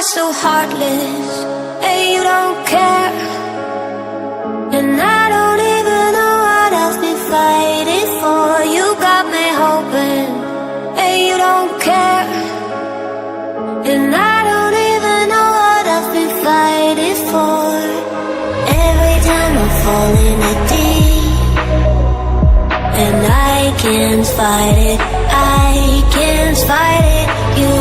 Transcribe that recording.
so heartless, and you don't care. And I don't even know what I've been fighting for. You got me hoping, and you don't care. And I don't even know what I've been fighting for. Every time I fall in it deep, and I can't fight it, I can't fight it. You